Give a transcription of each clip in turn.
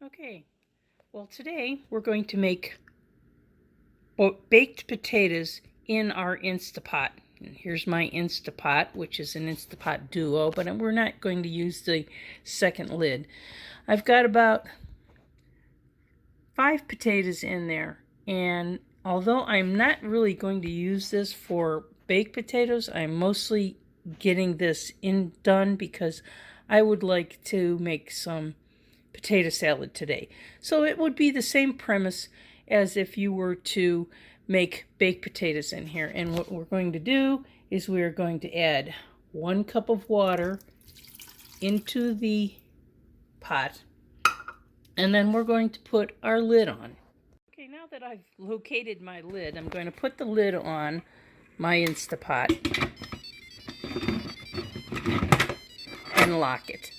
Okay, well today we're going to make baked potatoes in our Instapot. And here's my Instapot, which is an Instapot Duo, but we're not going to use the second lid. I've got about 5 potatoes in there, and although I'm not really going to use this for baked potatoes, I'm mostly getting this done because I would like to make some potato salad today. So it would be the same premise as if you were to make baked potatoes in here. And what we're going to do is we're going to add 1 cup of water into the pot, and then we're going to put our lid on. Okay, now that I've located my lid, I'm going to put the lid on my Instapot and lock it.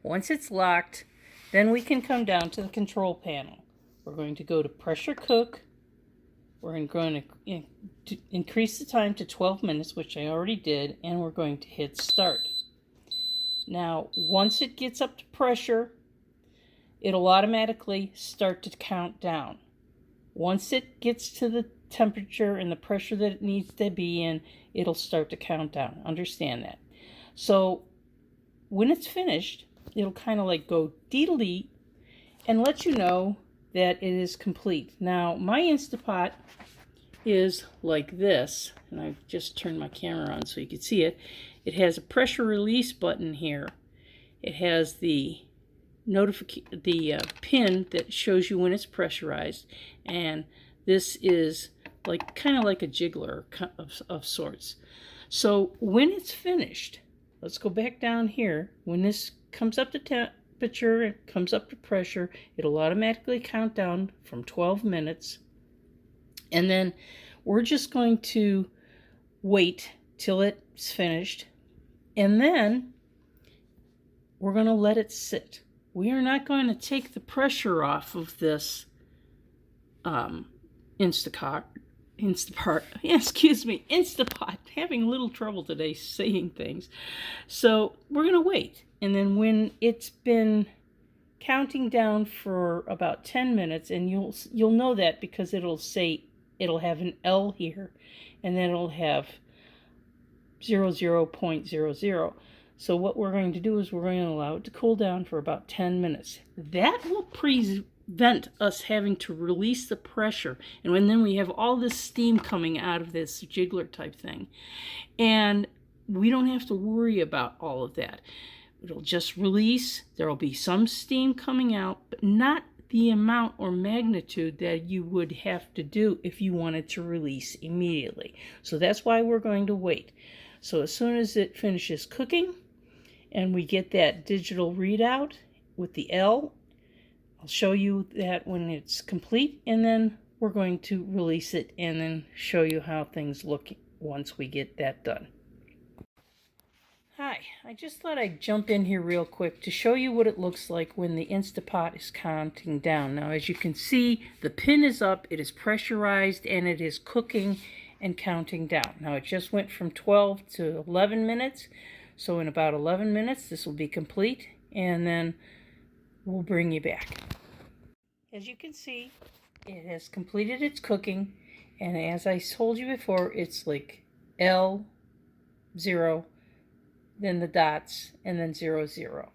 Once it's locked, then we can come down to the control panel. We're going to go to pressure cook. We're going to increase the time to 12 minutes, which I already did, and we're going to hit start. Now, once it gets up to pressure, it'll automatically start to count down. Once it gets to the temperature and the pressure that it needs to be in, it'll start to count down. Understand that. So when it's finished, it'll kind of like go dee-dee and let you know that it is complete. Now, my Instapot is like this, and I've just turned my camera on so you can see it. It has a pressure release button here. It has the pin that shows you when it's pressurized, and this is like kind of like a jiggler of sorts. So when it's finished, let's go back down here. When this comes up to temperature, it comes up to pressure, it'll automatically count down from 12 minutes. And then we're just going to wait till it's finished. And then we're going to let it sit. We are not going to take the pressure off of this Instapot. Having a little trouble today saying things. So we're going to wait. And then when it's been counting down for about 10 minutes, and you'll know that because it'll have an L here, and then it'll have 00.00. So what we're going to do is we're going to allow it to cool down for about 10 minutes. That will prevent us having to release the pressure. And then we have all this steam coming out of this jiggler type thing. And we don't have to worry about all of that. It'll just release. There will be some steam coming out, but not the amount or magnitude that you would have to do if you wanted to release immediately. So that's why we're going to wait. So as soon as it finishes cooking and we get that digital readout with the L, I'll show you that when it's complete, and then we're going to release it and then show you how things look once we get that done. Hi, I just thought I'd jump in here real quick to show you what it looks like when the Instapot is counting down. Now, as you can see, the pin is up, it is pressurized, and it is cooking and counting down. Now, it just went from 12 to 11 minutes, so in about 11 minutes, this will be complete, and then we'll bring you back. As you can see, it has completed its cooking, and as I told you before, it's like L, 0, then the dots, and then 00.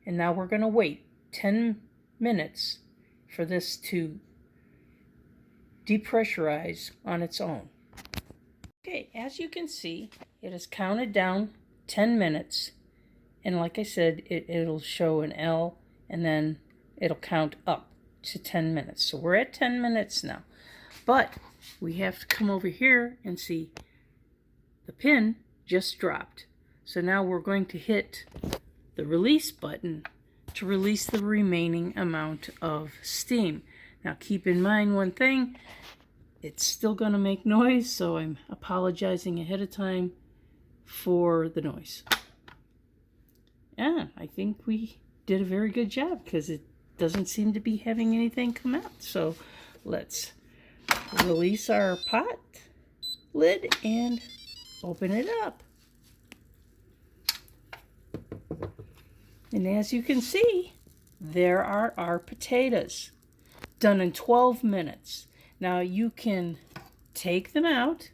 And now we're going to wait 10 minutes for this to depressurize on its own. Okay, as you can see, it has counted down 10 minutes, and like I said, it'll show an L, and then it'll count up to 10 minutes. So we're at 10 minutes now, but we have to come over here and see the pin just dropped. So now we're going to hit the release button to release the remaining amount of steam. Now keep in mind one thing, it's still going to make noise, so I'm apologizing ahead of time for the noise. Yeah, I think we did a very good job because it doesn't seem to be having anything come out. So let's release our pot lid and open it up. And as you can see, there are our potatoes, done in 12 minutes. Now you can take them out,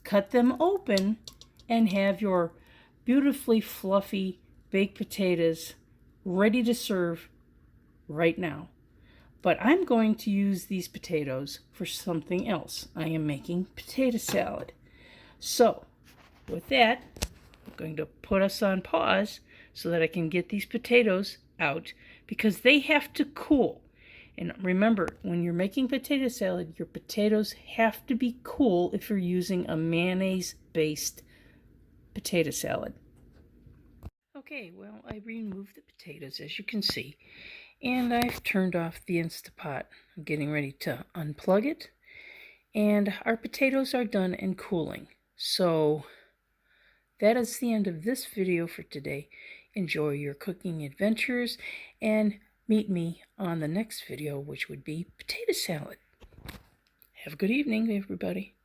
cut them open, and have your beautifully fluffy baked potatoes ready to serve right now. But I'm going to use these potatoes for something else. I am making potato salad. So, with that, I'm going to put us on pause so that I can get these potatoes out because they have to cool. And remember, when you're making potato salad, your potatoes have to be cool if you're using a mayonnaise-based potato salad. Okay, well, I removed the potatoes, as you can see, and I've turned off the Instapot. I'm getting ready to unplug it, and our potatoes are done and cooling. So that is the end of this video for today. Enjoy your cooking adventures and meet me on the next video, which would be potato salad. Have a good evening, everybody.